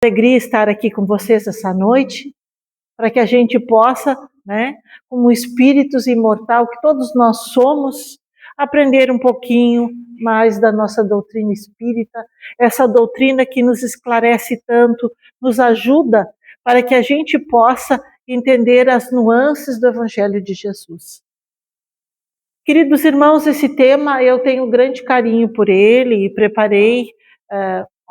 Alegria estar aqui com vocês essa noite, para que a gente possa, como espíritos imortal que todos nós somos, aprender um pouquinho mais da nossa doutrina espírita, essa doutrina que nos esclarece tanto, nos ajuda para que a gente possa entender as nuances do Evangelho de Jesus. Queridos irmãos, esse tema eu tenho um grande carinho por ele e preparei,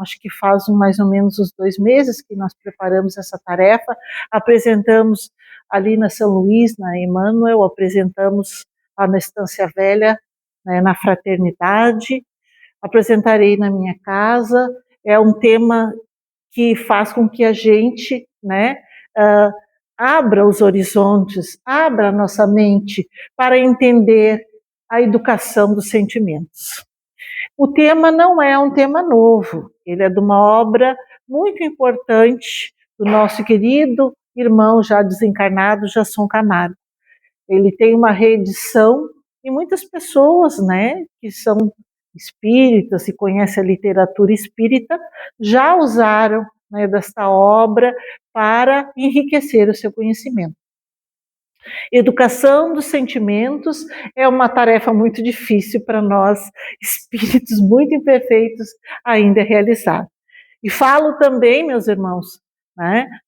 acho que faz mais ou menos uns 2 meses que nós preparamos essa tarefa, apresentamos ali na São Luís, na Emmanuel, apresentamos lá na Estância Velha, na Fraternidade, apresentarei na minha casa. É um tema que faz com que a gente, abra os horizontes, abra a nossa mente para entender a educação dos sentimentos. O tema não é um tema novo, ele é de uma obra muito importante do nosso querido irmão já desencarnado, Jason Camargo. Ele tem uma reedição e muitas pessoas, que são espíritas e conhecem a literatura espírita, já usaram desta obra para enriquecer o seu conhecimento. Educação dos sentimentos é uma tarefa muito difícil para nós, espíritos muito imperfeitos, ainda realizar. E falo também, meus irmãos,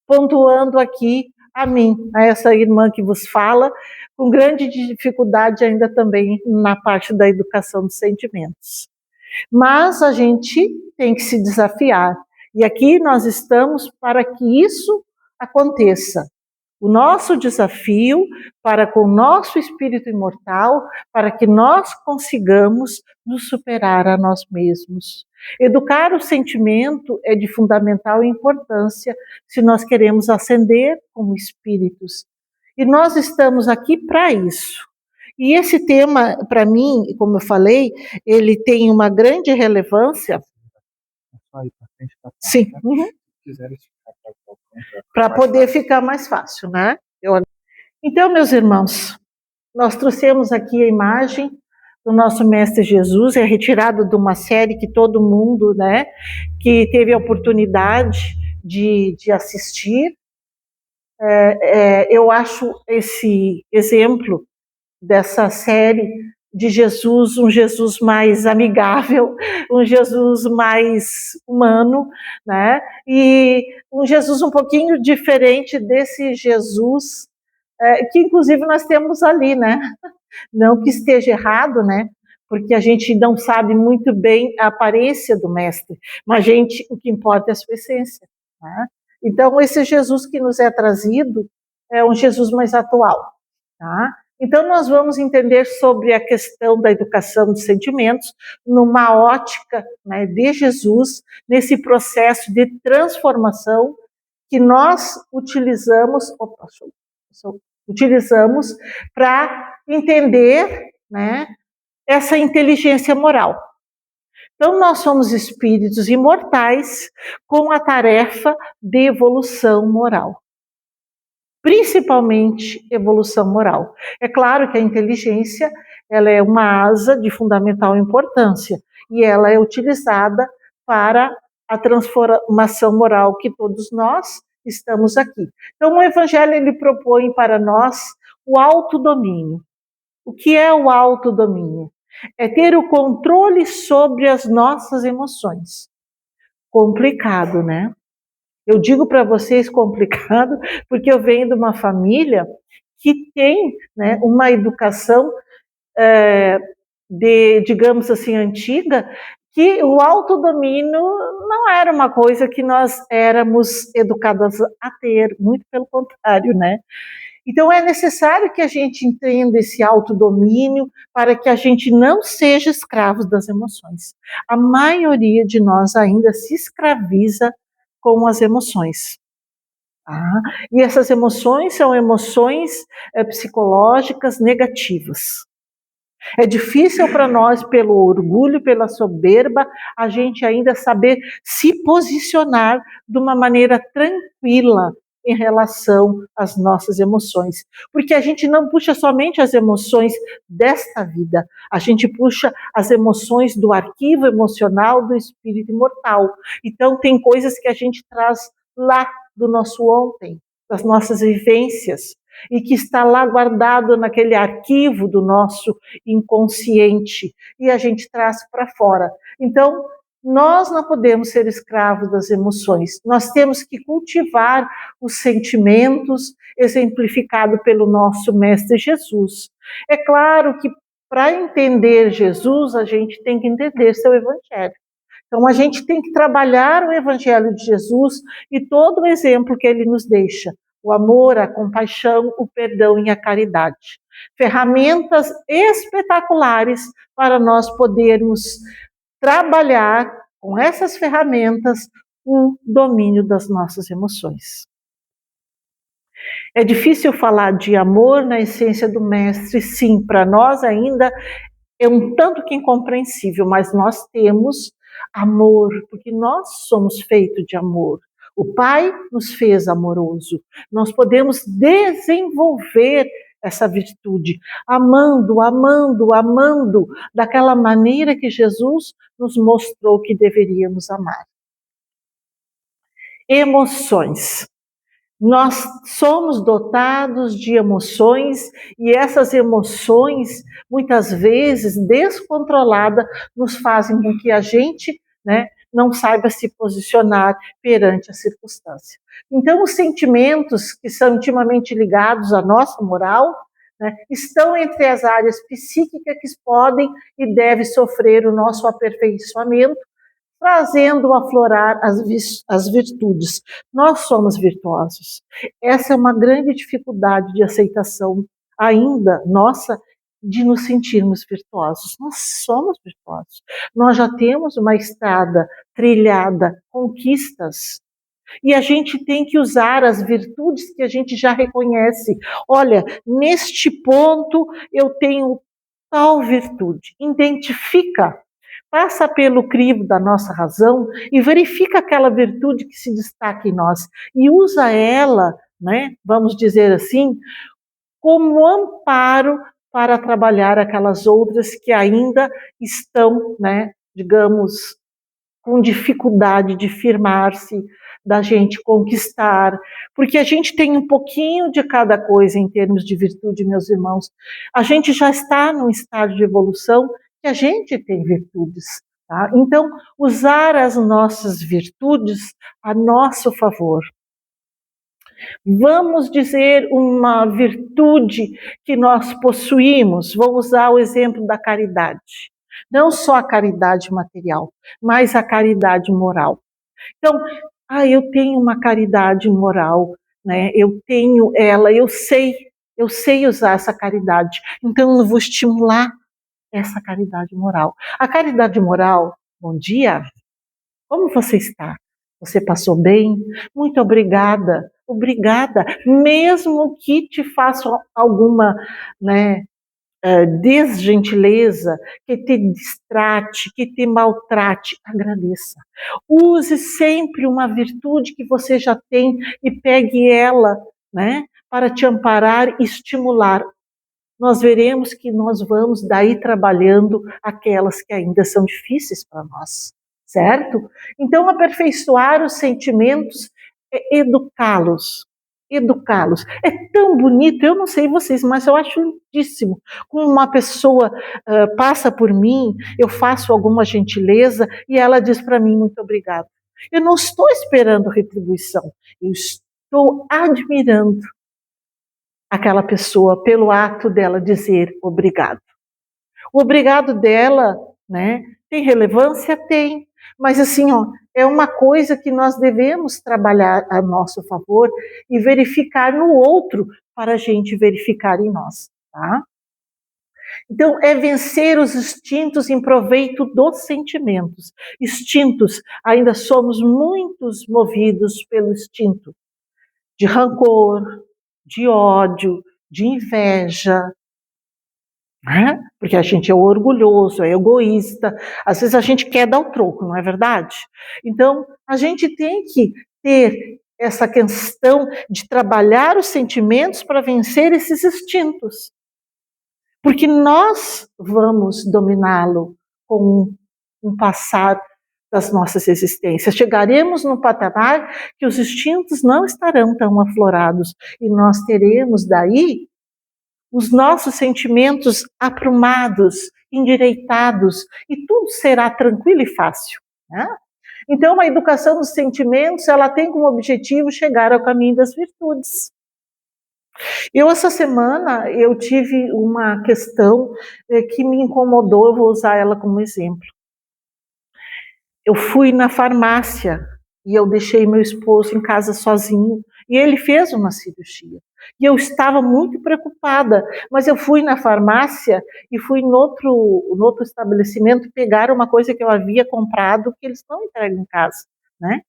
pontuando aqui a mim, a essa irmã que vos fala, com grande dificuldade ainda também na parte da educação dos sentimentos. Mas a gente tem que se desafiar. E aqui nós estamos para que isso aconteça. O nosso desafio para com o nosso espírito imortal, para que nós consigamos nos superar a nós mesmos. Educar o sentimento é de fundamental importância se nós queremos ascender como espíritos. E nós estamos aqui para isso. E esse tema, para mim, como eu falei, ele tem uma grande relevância. Sim. Uhum. Para poder ficar mais fácil, Então, meus irmãos, nós trouxemos aqui a imagem do nosso Mestre Jesus, é retirado de uma série que todo mundo, que teve a oportunidade de assistir. Eu acho esse exemplo dessa série de Jesus, um Jesus mais amigável, um Jesus mais humano, e um Jesus um pouquinho diferente desse Jesus que inclusive nós temos ali, Não que esteja errado, porque a gente não sabe muito bem a aparência do Mestre, mas o que importa é a sua essência, Então, esse Jesus que nos é trazido é um Jesus mais atual, Então, nós vamos entender sobre a questão da educação dos sentimentos numa ótica de Jesus, nesse processo de transformação que nós utilizamos para entender essa inteligência moral. Então, nós somos espíritos imortais com a tarefa de evolução moral. Principalmente evolução moral. É claro que a inteligência ela é uma asa de fundamental importância e ela é utilizada para a transformação moral que todos nós estamos aqui. Então, o Evangelho ele propõe para nós o autodomínio. O que é o autodomínio? É ter o controle sobre as nossas emoções. Complicado, Eu digo para vocês complicado, porque eu venho de uma família que tem uma educação, digamos assim, antiga, que o autodomínio não era uma coisa que nós éramos educadas a ter, muito pelo contrário, Então é necessário que a gente entenda esse autodomínio para que a gente não seja escravo das emoções. A maioria de nós ainda se escraviza com as emoções. E essas emoções são emoções psicológicas negativas. É difícil para nós, pelo orgulho, pela soberba, a gente ainda saber se posicionar de uma maneira tranquila em relação às nossas emoções. Porque a gente não puxa somente as emoções desta vida, a gente puxa as emoções do arquivo emocional do espírito imortal. Então, tem coisas que a gente traz lá do nosso ontem, das nossas vivências, e que está lá guardado naquele arquivo do nosso inconsciente, e a gente traz para fora. Então, nós não podemos ser escravos das emoções, nós temos que cultivar os sentimentos exemplificados pelo nosso Mestre Jesus. É claro que para entender Jesus, a gente tem que entender seu Evangelho. Então, a gente tem que trabalhar o Evangelho de Jesus e todo o exemplo que ele nos deixa. O amor, a compaixão, o perdão e a caridade. Ferramentas espetaculares para nós podermos trabalhar com essas ferramentas o domínio das nossas emoções. É difícil falar de amor na essência do Mestre, sim, para nós ainda é um tanto que incompreensível, mas nós temos amor, porque nós somos feitos de amor. O Pai nos fez amoroso. Nós podemos desenvolver essa virtude, amando, amando, amando, daquela maneira que Jesus nos mostrou que deveríamos amar. Emoções. Nós somos dotados de emoções e essas emoções, muitas vezes descontroladas, nos fazem com que a gente, não saiba se posicionar perante a circunstância. Então, os sentimentos que são intimamente ligados à nossa moral, estão entre as áreas psíquicas que podem e devem sofrer o nosso aperfeiçoamento, trazendo aflorar as virtudes. Nós somos virtuosos. Essa é uma grande dificuldade de aceitação ainda nossa, de nos sentirmos virtuosos. Nós somos virtuosos. Nós já temos uma estrada trilhada, conquistas. E a gente tem que usar as virtudes que a gente já reconhece. Olha, neste ponto eu tenho tal virtude. Identifica. Passa pelo crivo da nossa razão e verifica aquela virtude que se destaca em nós e usa ela, vamos dizer assim, como amparo para trabalhar aquelas outras que ainda estão, digamos, com dificuldade de firmar-se, da gente conquistar, porque a gente tem um pouquinho de cada coisa em termos de virtude, meus irmãos. A gente já está num estágio de evolução que a gente tem virtudes, tá? Então, usar as nossas virtudes a nosso favor. Vamos dizer uma virtude que nós possuímos, vou usar o exemplo da caridade. Não só a caridade material, mas a caridade moral. Então, eu tenho uma caridade moral, eu tenho ela, eu sei usar essa caridade, então eu vou estimular essa caridade moral. A caridade moral, bom dia, como você está? Você passou bem? Muito obrigada, obrigada, mesmo que te faça alguma, desgentileza, que te distrate, que te maltrate, agradeça. Use sempre uma virtude que você já tem e pegue ela, para te amparar e estimular. Nós veremos que nós vamos daí trabalhando aquelas que ainda são difíceis para nós, certo? Então, aperfeiçoar os sentimentos é educá-los. Educá-los. É tão bonito, eu não sei vocês, mas eu acho lindíssimo. Quando uma pessoa passa por mim, eu faço alguma gentileza e ela diz para mim, muito obrigada. Eu não estou esperando retribuição, eu estou admirando aquela pessoa pelo ato dela dizer obrigado. O obrigado dela, tem relevância? Tem. Mas assim, é uma coisa que nós devemos trabalhar a nosso favor e verificar no outro para a gente verificar em nós, tá? Então, é vencer os instintos em proveito dos sentimentos. Instintos, ainda somos muitos movidos pelo instinto de rancor, de ódio, de inveja, porque a gente é orgulhoso, é egoísta, às vezes a gente quer dar o troco, não é verdade? Então, a gente tem que ter essa questão de trabalhar os sentimentos para vencer esses instintos. Porque nós vamos dominá-lo com um passar das nossas existências. Chegaremos num patamar que os instintos não estarão tão aflorados e nós teremos daí os nossos sentimentos aprumados, endireitados e tudo será tranquilo e fácil, né? Então a educação dos sentimentos, ela tem como objetivo chegar ao caminho das virtudes. Essa semana, eu tive uma questão que me incomodou, eu vou usar ela como exemplo. Eu fui na farmácia e eu deixei meu esposo em casa sozinho e ele fez uma cirurgia. E eu estava muito preocupada, mas eu fui na farmácia e fui no outro estabelecimento pegar uma coisa que eu havia comprado que eles não entregam em casa, né?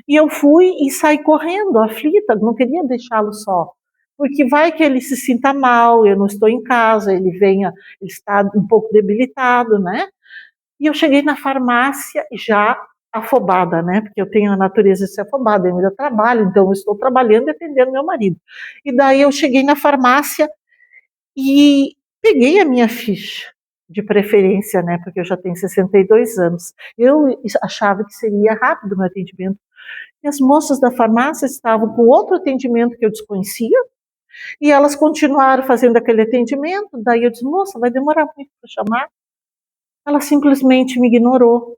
E eu fui e saí correndo, aflita, não queria deixá-lo só. Porque vai que ele se sinta mal, eu não estou em casa, ele está um pouco debilitado, né? E eu cheguei na farmácia já afobada, né? Porque eu tenho a natureza de ser afobada, eu ainda trabalho, então eu estou trabalhando e atendendo meu marido. E daí eu cheguei na farmácia e peguei a minha ficha, de preferência, né? Porque eu já tenho 62 anos. Eu achava que seria rápido o meu atendimento. E as moças da farmácia estavam com outro atendimento que eu desconhecia, e elas continuaram fazendo aquele atendimento. Daí eu disse, moça, vai demorar muito para chamar? Ela simplesmente me ignorou.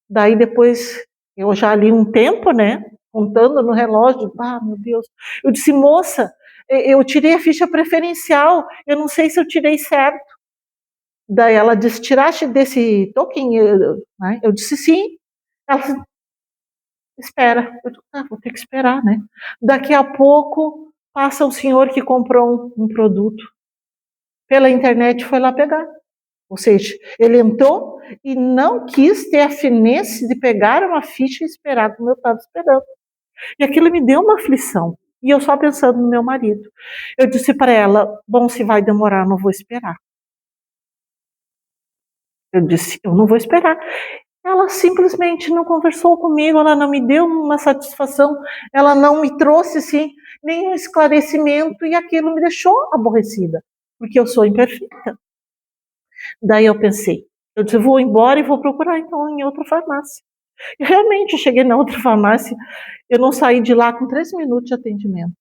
Daí depois, eu já ali um tempo, né, contando no relógio, meu Deus. Eu disse, moça, eu tirei a ficha preferencial, eu não sei se eu tirei certo. Daí ela disse, tiraste desse token? Né? Eu disse, sim. Ela disse, espera. Eu disse, vou ter que esperar, né? Daqui a pouco, passa um senhor que comprou um produto pela internet e foi lá pegar. Ou seja, ele entrou e não quis ter a finesse de pegar uma ficha e esperar como eu estava esperando. E aquilo me deu uma aflição. E eu só pensando no meu marido. Eu disse para ela, bom, se vai demorar, não vou esperar. Eu disse, eu não vou esperar. Ela simplesmente não conversou comigo, ela não me deu uma satisfação, ela não me trouxe, assim, nenhum esclarecimento e aquilo me deixou aborrecida, porque eu sou imperfeita. Daí eu pensei, eu disse, vou embora e vou procurar então em outra farmácia. E realmente eu cheguei na outra farmácia, eu não saí de lá com 3 minutos de atendimento.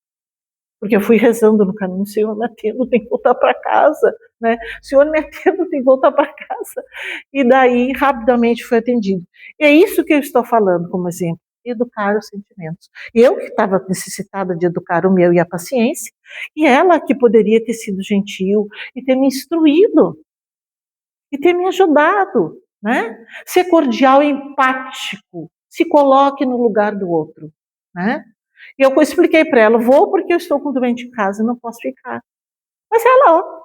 Porque eu fui rezando no caminho, Senhor, me atenda, tem que voltar para casa, né? Senhor, me atenda, tem que voltar para casa. E daí, rapidamente, fui atendido. E é isso que eu estou falando como exemplo, educar os sentimentos. Eu que estava necessitada de educar o meu e a paciência, e ela que poderia ter sido gentil e ter me instruído, e ter me ajudado, né? Ser cordial e empático, se coloque no lugar do outro, né? E eu expliquei para ela, vou porque eu estou com doente em casa e não posso ficar. Mas ela,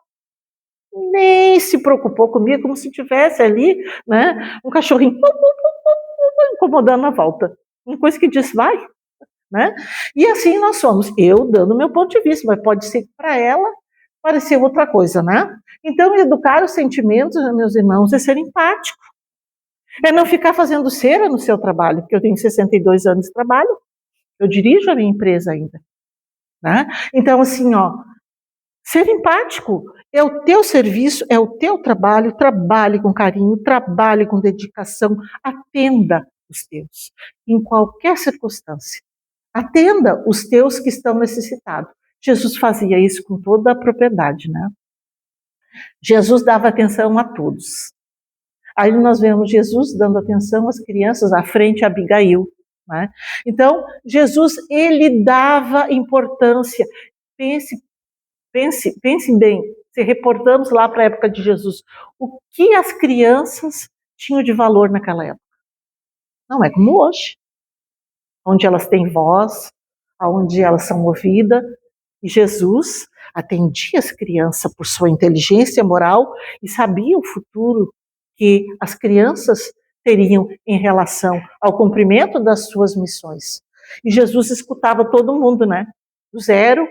nem se preocupou comigo, como se tivesse ali, né, um cachorrinho incomodando na volta. Uma coisa que diz, vai, né? E assim nós somos, eu dando meu ponto de vista, mas pode ser que para ela parecer outra coisa, né? Então, educar os sentimentos, meus irmãos, é ser empático. É não ficar fazendo cera no seu trabalho, porque eu tenho 62 anos de trabalho, eu dirijo a minha empresa ainda, né? Então, assim, ser empático é o teu serviço, é o teu trabalho, trabalhe com carinho, trabalhe com dedicação, atenda os teus, em qualquer circunstância. Atenda os teus que estão necessitados. Jesus fazia isso com toda a propriedade, né? Jesus dava atenção a todos. Aí nós vemos Jesus dando atenção às crianças, à frente a Abigail, né? Então, Jesus, ele dava importância. Pensem bem, se reportamos lá para a época de Jesus, o que as crianças tinham de valor naquela época? Não é como hoje, onde elas têm voz, onde elas são ouvidas, e Jesus atendia as crianças por sua inteligência moral e sabia o futuro que as crianças teriam em relação ao cumprimento das suas missões. E Jesus escutava todo mundo, né? Do zero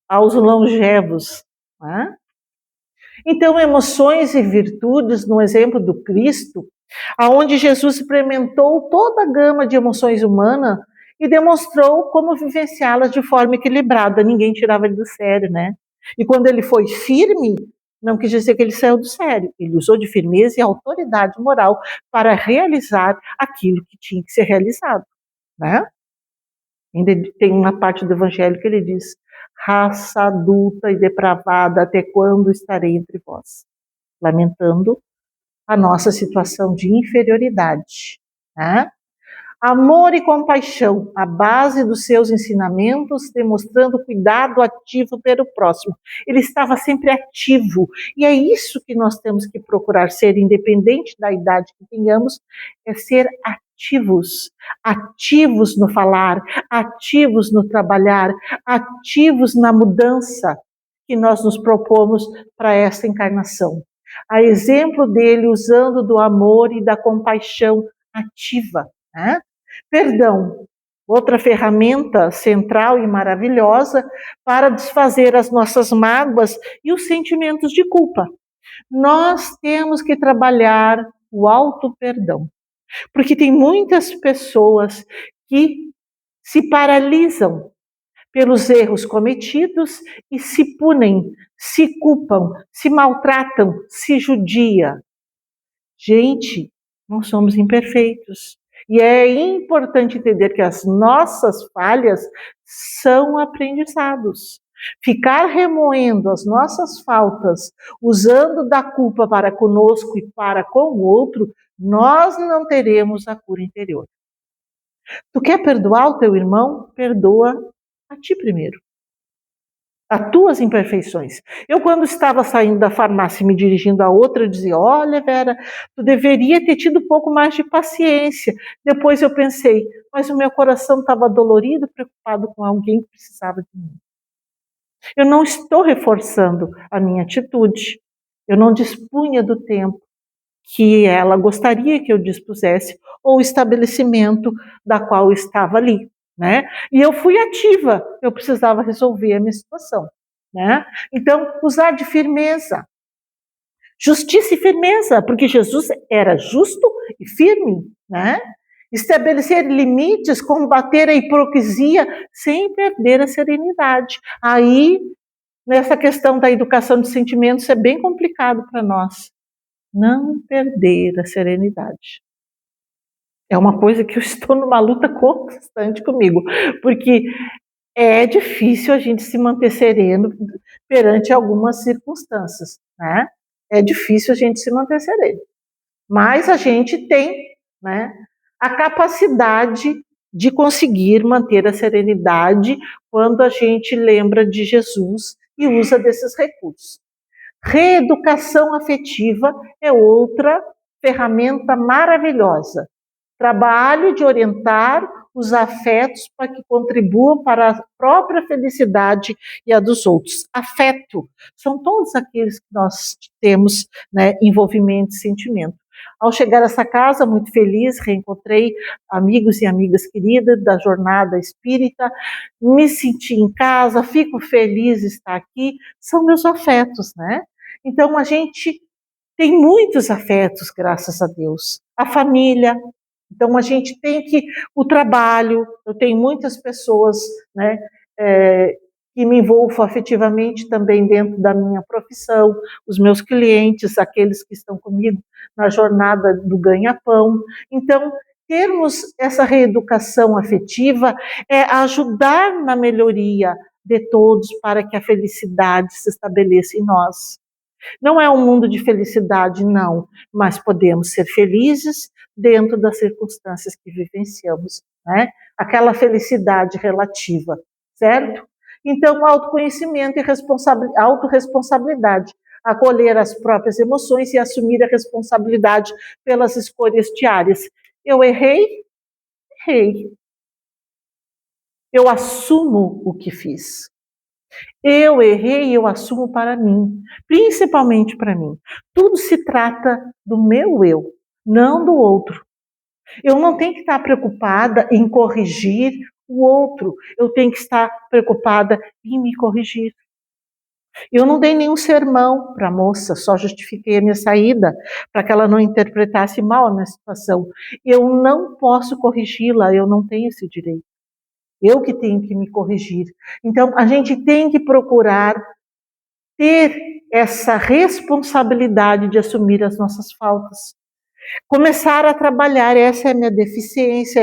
aos longevos, né? Então, emoções e virtudes, no exemplo do Cristo, aonde Jesus experimentou toda a gama de emoções humanas, e demonstrou como vivenciá-las de forma equilibrada. Ninguém tirava ele do sério, né? E quando ele foi firme, não quis dizer que ele saiu do sério. Ele usou de firmeza e autoridade moral para realizar aquilo que tinha que ser realizado, né? Ainda tem uma parte do evangelho que ele diz: raça adulta e depravada, até quando estarei entre vós? Lamentando a nossa situação de inferioridade, né? Amor e compaixão, a base dos seus ensinamentos, demonstrando cuidado ativo pelo próximo. Ele estava sempre ativo. E é isso que nós temos que procurar ser, independente da idade que tenhamos, é ser ativos. Ativos no falar, ativos no trabalhar, ativos na mudança que nós nos propomos para esta encarnação. A exemplo dele usando do amor e da compaixão ativa, né? Perdão, outra ferramenta central e maravilhosa para desfazer as nossas mágoas e os sentimentos de culpa. Nós temos que trabalhar o auto-perdão, porque tem muitas pessoas que se paralisam pelos erros cometidos e se punem, se culpam, se maltratam, se judia. Gente, não somos imperfeitos. E é importante entender que as nossas falhas são aprendizados. Ficar remoendo as nossas faltas, usando da culpa para conosco e para com o outro, nós não teremos a cura interior. Tu quer perdoar o teu irmão? Perdoa a ti primeiro. As tuas imperfeições. Eu, quando estava saindo da farmácia e me dirigindo a outra, eu dizia: olha, Vera, tu deveria ter tido um pouco mais de paciência. Depois eu pensei, mas o meu coração estava dolorido, preocupado com alguém que precisava de mim. Eu não estou reforçando a minha atitude. Eu não dispunha do tempo que ela gostaria que eu dispusesse, ou o estabelecimento da qual eu estava ali, né? E eu fui ativa, eu precisava resolver a minha situação, né? Então, usar de firmeza, justiça e firmeza, porque Jesus era justo e firme, né? Estabelecer limites, combater a hipocrisia sem perder a serenidade. Aí, nessa questão da educação de sentimentos, é bem complicado para nós. Não perder a serenidade. É uma coisa que eu estou numa luta constante comigo, porque é difícil a gente se manter sereno perante algumas circunstâncias, né? É difícil a gente se manter sereno. Mas a gente tem, né, a capacidade de conseguir manter a serenidade quando a gente lembra de Jesus e usa desses recursos. Reeducação afetiva é outra ferramenta maravilhosa. Trabalho de orientar os afetos para que contribuam para a própria felicidade e a dos outros. Afeto são todos aqueles que nós temos, né, envolvimento e sentimento. Ao chegar a essa casa, muito feliz, reencontrei amigos e amigas queridas da jornada espírita, me senti em casa, fico feliz de estar aqui, são meus afetos, né? Então, a gente tem muitos afetos, graças a Deus. A família. Então, a gente tem que... O trabalho, eu tenho muitas pessoas, né, que me envolvo afetivamente também dentro da minha profissão, os meus clientes, aqueles que estão comigo na jornada do ganha-pão. Então, termos essa reeducação afetiva é ajudar na melhoria de todos para que a felicidade se estabeleça em nós. Não é um mundo de felicidade, não, mas podemos ser felizes dentro das circunstâncias que vivenciamos, né? Aquela felicidade relativa, certo? Então, autoconhecimento e autorresponsabilidade, acolher as próprias emoções e assumir a responsabilidade pelas escolhas diárias. Eu errei? Errei. Eu assumo o que fiz. Eu errei e eu assumo para mim, principalmente para mim. Tudo se trata do meu eu, não do outro. Eu não tenho que estar preocupada em corrigir o outro, eu tenho que estar preocupada em me corrigir. Eu não dei nenhum sermão para a moça, só justifiquei a minha saída, para que ela não interpretasse mal a minha situação. Eu não posso corrigi-la, eu não tenho esse direito. eu que tenho que me corrigir. Então, a gente tem que procurar ter essa responsabilidade de assumir as nossas faltas. Começar a trabalhar, essa é a minha deficiência,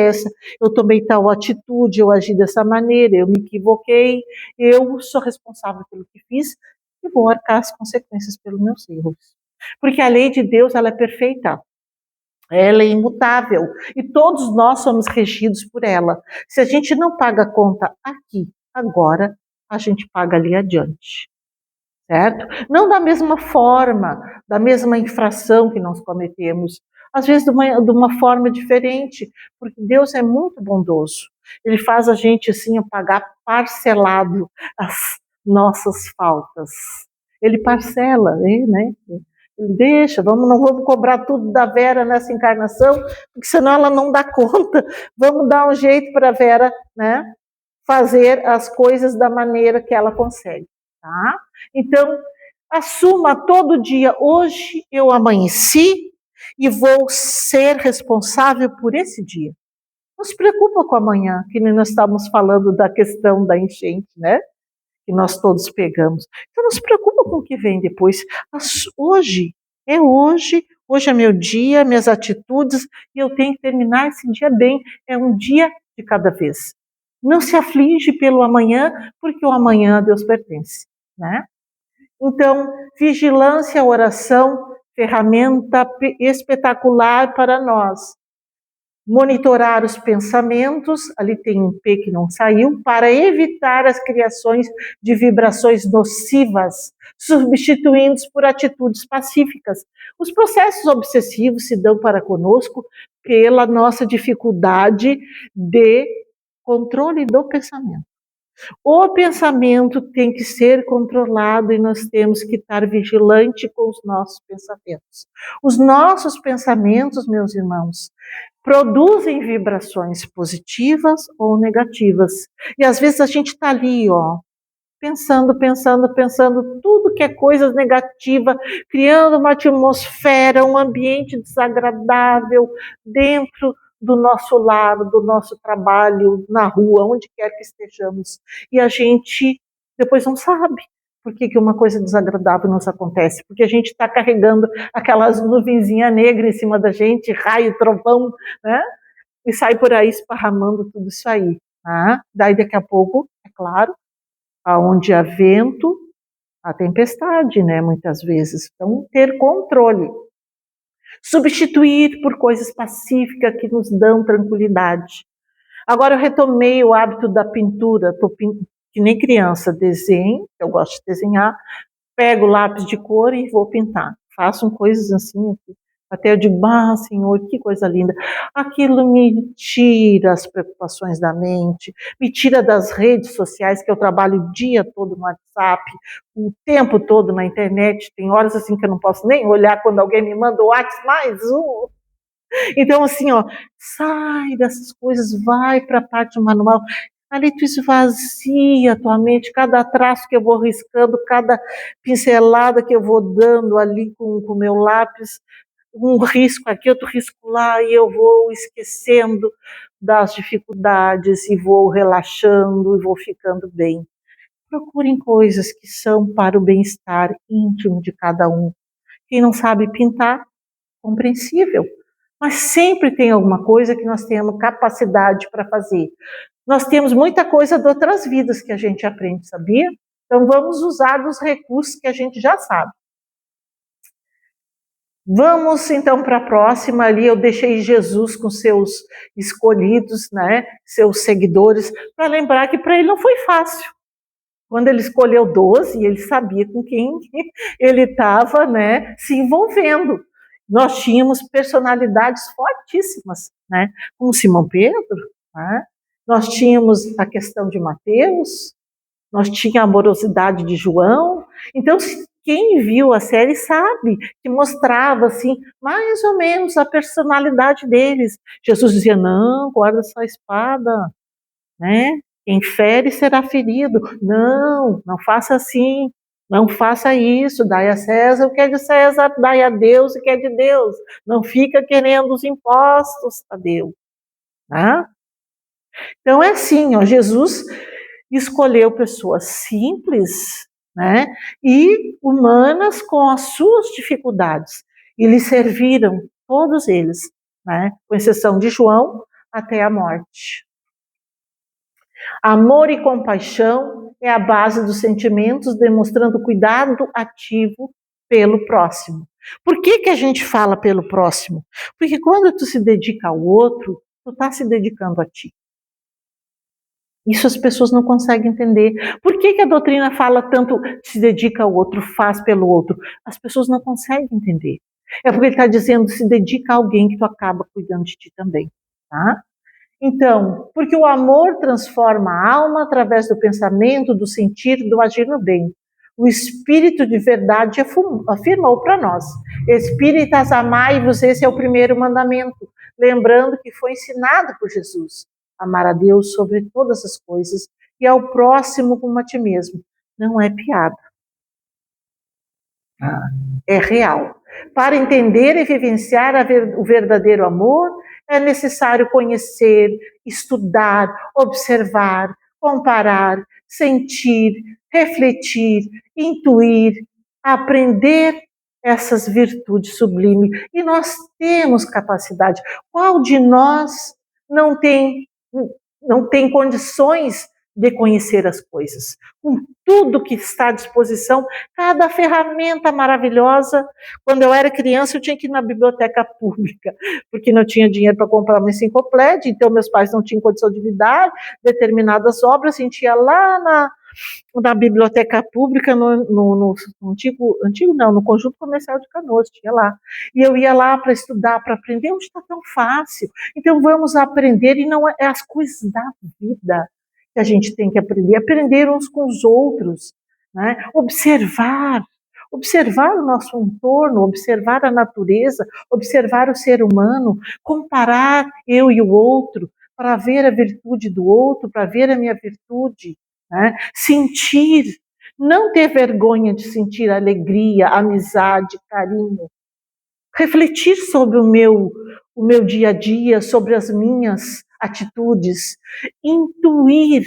eu tomei tal atitude, eu agi dessa maneira, eu me equivoquei, eu sou responsável pelo que fiz e vou arcar as consequências pelos meus erros. Porque a lei de Deus, ela é perfeita, ela é imutável e todos nós somos regidos por ela. Se a gente não paga a conta aqui, agora, a gente paga ali adiante. Certo? Não da mesma forma, da mesma infração que nós cometemos, às vezes de uma forma diferente, porque Deus é muito bondoso. Ele faz a gente assim pagar parcelado as nossas faltas. Ele parcela, né? Ele deixa, não vamos cobrar tudo da Vera nessa encarnação, porque senão ela não dá conta. Vamos dar um jeito para a Vera, né? Fazer as coisas da maneira que ela consegue. Tá? Então, assuma todo dia, hoje eu amanheci e vou ser responsável por esse dia. Não se preocupa com amanhã, que nós estávamos falando da questão da enchente, né? Que nós todos pegamos. Então, não se preocupa com o que vem depois. Hoje hoje é meu dia, minhas atitudes, e eu tenho que terminar esse dia bem. É um dia de cada vez. Não se aflige pelo amanhã, porque o amanhã a Deus pertence, né? Então, vigilância, oração, ferramenta espetacular para nós. Monitorar os pensamentos, ali tem um P que não saiu, para evitar as criações de vibrações nocivas, substituindo-os por atitudes pacíficas. Os processos obsessivos se dão para conosco pela nossa dificuldade de controle do pensamento. O pensamento tem que ser controlado e nós temos que estar vigilante com os nossos pensamentos. Os nossos pensamentos, meus irmãos, produzem vibrações positivas ou negativas. E às vezes a gente está ali, pensando, tudo que é coisa negativa, criando uma atmosfera, um ambiente desagradável dentro do nosso lar, do nosso trabalho, na rua, onde quer que estejamos. E a gente depois não sabe por que uma coisa desagradável nos acontece, porque a gente está carregando aquelas nuvenzinhas negras em cima da gente, raio, trovão, né? E sai por aí esparramando tudo isso aí. Daí daqui a pouco, é claro, aonde há vento, há tempestade, né, muitas vezes. Então, ter controle. Substituir por coisas pacíficas que nos dão tranquilidade. Agora eu retomei o hábito da pintura, que nem criança, desenho, eu gosto de desenhar, pego lápis de cor e vou pintar. Faço coisas assim, até eu digo, Senhor, que coisa linda. Aquilo me tira as preocupações da mente, me tira das redes sociais, que eu trabalho o dia todo no WhatsApp, o tempo todo na internet. Tem horas assim que eu não posso nem olhar quando alguém me manda o WhatsApp mais um. Então, assim, sai dessas coisas, vai para a parte manual. Ali tu esvazia a tua mente, cada traço que eu vou riscando, cada pincelada que eu vou dando ali com o meu lápis, um risco aqui, outro risco lá, e eu vou esquecendo das dificuldades e vou relaxando e vou ficando bem. Procurem coisas que são para o bem-estar íntimo de cada um. Quem não sabe pintar, compreensível. Mas sempre tem alguma coisa que nós temos capacidade para fazer. Nós temos muita coisa de outras vidas que a gente aprende, sabia? Então vamos usar dos recursos que a gente já sabe. Vamos então para a próxima ali, eu deixei Jesus com seus escolhidos, né, seus seguidores, para lembrar que para ele não foi fácil. Quando ele escolheu 12, ele sabia com quem ele estava, né, se envolvendo. Nós tínhamos personalidades fortíssimas, né, como Simão Pedro, né? Nós tínhamos a questão de Mateus, nós tínhamos a amorosidade de João. Então, quem viu a série sabe que mostrava assim, mais ou menos a personalidade deles. Jesus dizia: não, guarda essa espada, né? Quem fere será ferido. Não faça assim. Não faça isso. Dai a César o que é de César, dai a Deus o que é de Deus. Não fica querendo os impostos a Deus, né? Então é assim, ó, Jesus escolheu pessoas simples, né, e humanas com as suas dificuldades, e lhe serviram, todos eles, né, com exceção de João, até a morte. Amor e compaixão é a base dos sentimentos, demonstrando cuidado ativo pelo próximo. Por que a gente fala pelo próximo? Porque quando tu se dedica ao outro, tu está se dedicando a ti. Isso as pessoas não conseguem entender. Por que a doutrina fala tanto se dedica ao outro, faz pelo outro? As pessoas não conseguem entender. É porque ele está dizendo se dedica a alguém que tu acaba cuidando de ti também, tá? Então, porque o amor transforma a alma através do pensamento, do sentir, do agir no bem. O Espírito de verdade afirmou para nós: Espíritas, amai-vos, esse é o primeiro mandamento. Lembrando que foi ensinado por Jesus: amar a Deus sobre todas as coisas e ao próximo como a ti mesmo. Não é piada. É real. Para entender e vivenciar o verdadeiro amor, é necessário conhecer, estudar, observar, comparar, sentir, refletir, intuir, aprender essas virtudes sublimes. E nós temos capacidade. Qual de nós não tem condições de conhecer as coisas? Com tudo que está à disposição, cada ferramenta maravilhosa. Quando eu era criança, eu tinha que ir na biblioteca pública, porque não tinha dinheiro para comprar uma enciclopédia, então meus pais não tinham condição de me dar determinadas obras, a gente ia lá na biblioteca pública, no antigo não, no Conjunto Comercial de Canoas, tinha lá. E eu ia lá para estudar, para aprender, hoje está tão fácil. Então vamos aprender, e não é as coisas da vida que a gente tem que aprender uns com os outros, né? Observar o nosso entorno, observar a natureza, observar o ser humano, comparar eu e o outro, para ver a virtude do outro, para ver a minha virtude, né? Sentir, não ter vergonha de sentir alegria, amizade, carinho, refletir sobre o meu dia a dia, sobre as minhas atitudes, intuir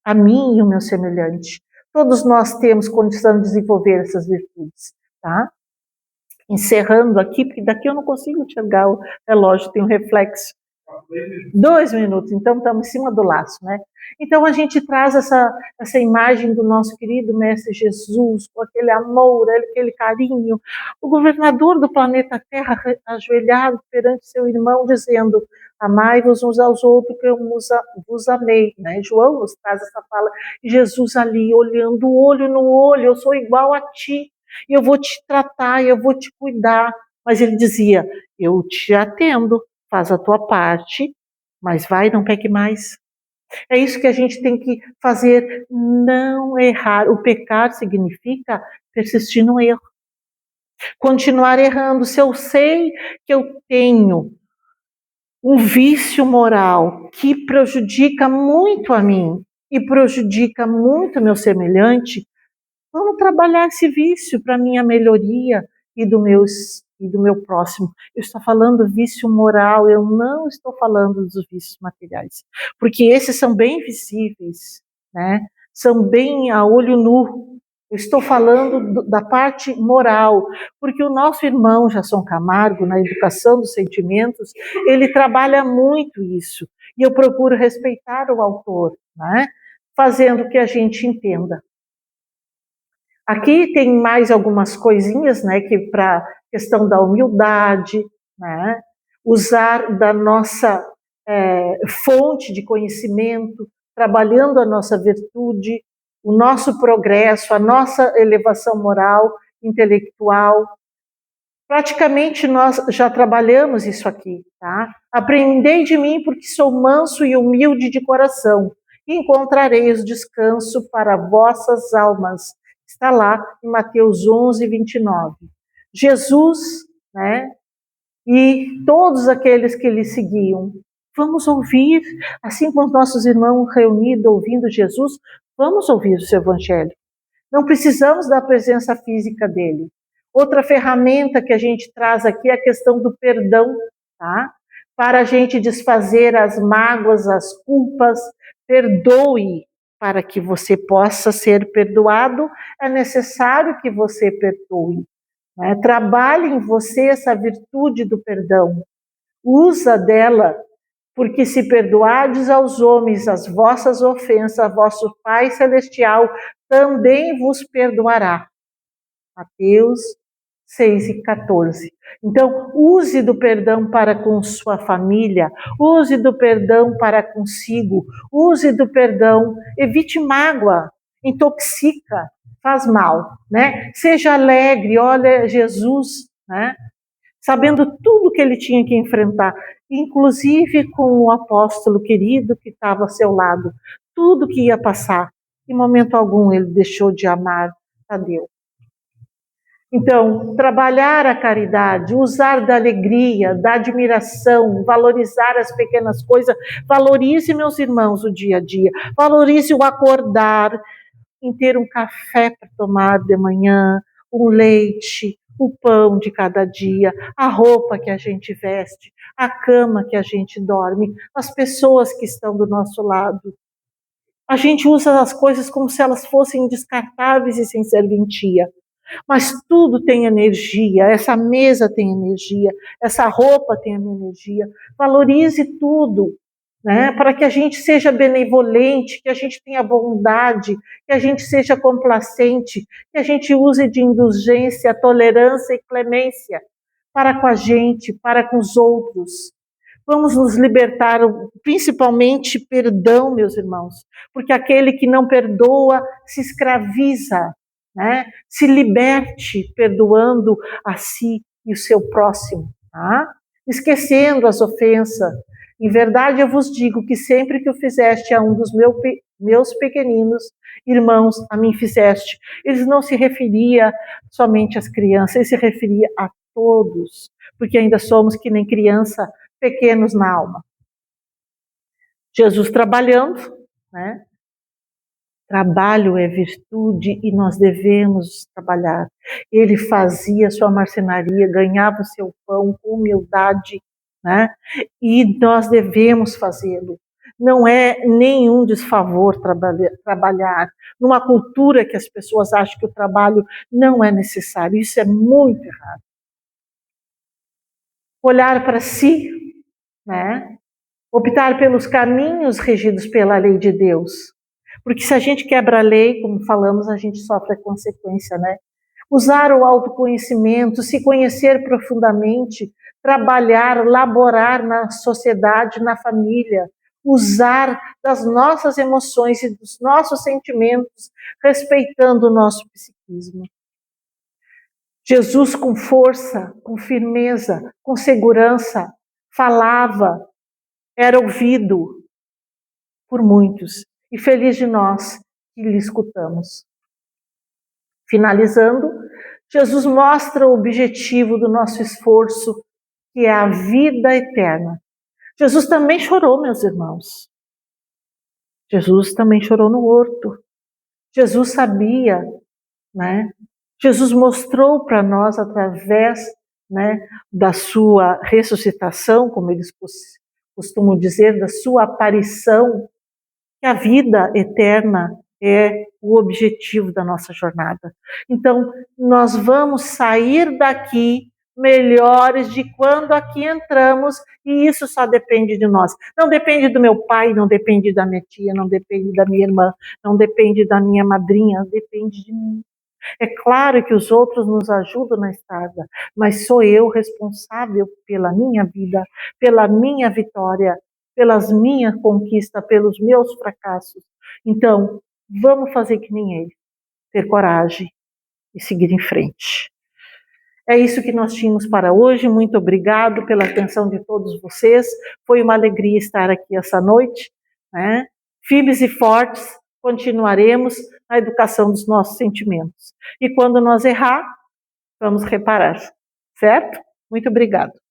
a mim e o meu semelhante. Todos nós temos condição de desenvolver essas virtudes, tá? Encerrando aqui, porque daqui eu não consigo enxergar o relógio, tem um reflexo. 2 minutos, então estamos em cima do laço, né? Então a gente traz essa imagem do nosso querido Mestre Jesus, com aquele amor, aquele carinho, o governador do planeta Terra ajoelhado perante seu irmão, dizendo: amai-vos uns aos outros que eu vos amei, né? João nos traz essa fala, e Jesus ali olhando olho no olho, eu sou igual a ti, e eu vou te tratar, eu vou te cuidar. Mas ele dizia: eu te atendo, faz a tua parte, mas vai, não peque mais. É isso que a gente tem que fazer, não errar. O pecar significa persistir no erro. Continuar errando. Se eu sei que eu tenho um vício moral que prejudica muito a mim e prejudica muito o meu semelhante, vamos trabalhar esse vício para minha melhoria e do meu próximo. Eu estou falando vício moral, eu não estou falando dos vícios materiais, porque esses são bem visíveis, né? São bem a olho nu. Eu estou falando da parte moral, porque o nosso irmão Jason Camargo, na educação dos sentimentos, ele trabalha muito isso, e eu procuro respeitar o autor, né? Fazendo que a gente entenda. Aqui tem mais algumas coisinhas, né, que para questão da humildade, né, usar da nossa fonte de conhecimento, trabalhando a nossa virtude, o nosso progresso, a nossa elevação moral, intelectual. Praticamente nós já trabalhamos isso aqui, tá? Aprendei de mim porque sou manso e humilde de coração, e encontrareis descanso para vossas almas. Está lá em Mateus 11, 29. Jesus, né? E todos aqueles que lhe seguiam. Vamos ouvir, assim como os nossos irmãos reunidos ouvindo Jesus, vamos ouvir o seu evangelho. Não precisamos da presença física dele. Outra ferramenta que a gente traz aqui é a questão do perdão, tá? para a gente desfazer as mágoas, as culpas. Perdoe. Para que você possa ser perdoado, é necessário que você perdoe. Né? Trabalhe em você essa virtude do perdão. Usa dela, porque se perdoardes aos homens as vossas ofensas, vosso Pai Celestial também vos perdoará. Mateus 6:14. Então, use do perdão para com sua família, use do perdão para consigo, use do perdão, evite mágoa, intoxica, faz mal, né? Seja alegre, olha Jesus, né? Sabendo tudo que ele tinha que enfrentar, inclusive com o apóstolo querido que estava ao seu lado, tudo que ia passar. Em momento algum ele deixou de amar a Deus. Então, trabalhar a caridade, usar da alegria, da admiração, valorizar as pequenas coisas, valorize, meus irmãos, o dia a dia, valorize o acordar, em ter um café para tomar de manhã, um leite, o pão de cada dia, a roupa que a gente veste, a cama que a gente dorme, as pessoas que estão do nosso lado. A gente usa as coisas como se elas fossem descartáveis e sem serventia. Mas tudo tem energia, essa mesa tem energia, essa roupa tem energia. Valorize tudo, né? Para que a gente seja benevolente, que a gente tenha bondade, que a gente seja complacente, que a gente use de indulgência, tolerância e clemência para com a gente, para com os outros. Vamos nos libertar, principalmente perdão, meus irmãos, porque aquele que não perdoa se escraviza, né? Se liberte perdoando a si e o seu próximo, tá? Esquecendo as ofensas. Em verdade, eu vos digo que sempre que o fizeste a um dos meus pequeninos irmãos, a mim fizeste. Ele não se referia somente às crianças, ele se referia a todos, porque ainda somos que nem criança, pequenos na alma. Jesus trabalhando, né? Trabalho é virtude e nós devemos trabalhar. Ele fazia sua marcenaria, ganhava o seu pão com humildade, né? E nós devemos fazê-lo. Não é nenhum desfavor trabalhar. Numa cultura que as pessoas acham que o trabalho não é necessário, isso é muito errado. Olhar para si, né? Optar pelos caminhos regidos pela lei de Deus. Porque se a gente quebra a lei, como falamos, a gente sofre a consequência, né? Usar o autoconhecimento, se conhecer profundamente, trabalhar, laborar na sociedade, na família, usar das nossas emoções e dos nossos sentimentos, respeitando o nosso psiquismo. Jesus, com força, com firmeza, com segurança, falava, era ouvido por muitos, e feliz de nós que lhe escutamos. Finalizando, Jesus mostra o objetivo do nosso esforço, que é a vida eterna. Jesus também chorou, meus irmãos. Jesus também chorou no horto. Jesus sabia, né? Jesus mostrou para nós através, né, da sua ressuscitação, como eles costumam dizer, da sua aparição, que a vida eterna é o objetivo da nossa jornada. Então, nós vamos sair daqui melhores de quando aqui entramos, e isso só depende de nós. Não depende do meu pai, não depende da minha tia, não depende da minha irmã, não depende da minha madrinha, depende de mim. É claro que os outros nos ajudam na estrada, mas sou eu responsável pela minha vida, pela minha vitória, pelas minhas conquistas, pelos meus fracassos. Então, vamos fazer que nem ele, ter coragem e seguir em frente. É isso que nós tínhamos para hoje. Muito obrigado pela atenção de todos vocês. Foi uma alegria estar aqui essa noite, né? Firmes e fortes, continuaremos na educação dos nossos sentimentos. E quando nós errar, vamos reparar, certo? Muito obrigado.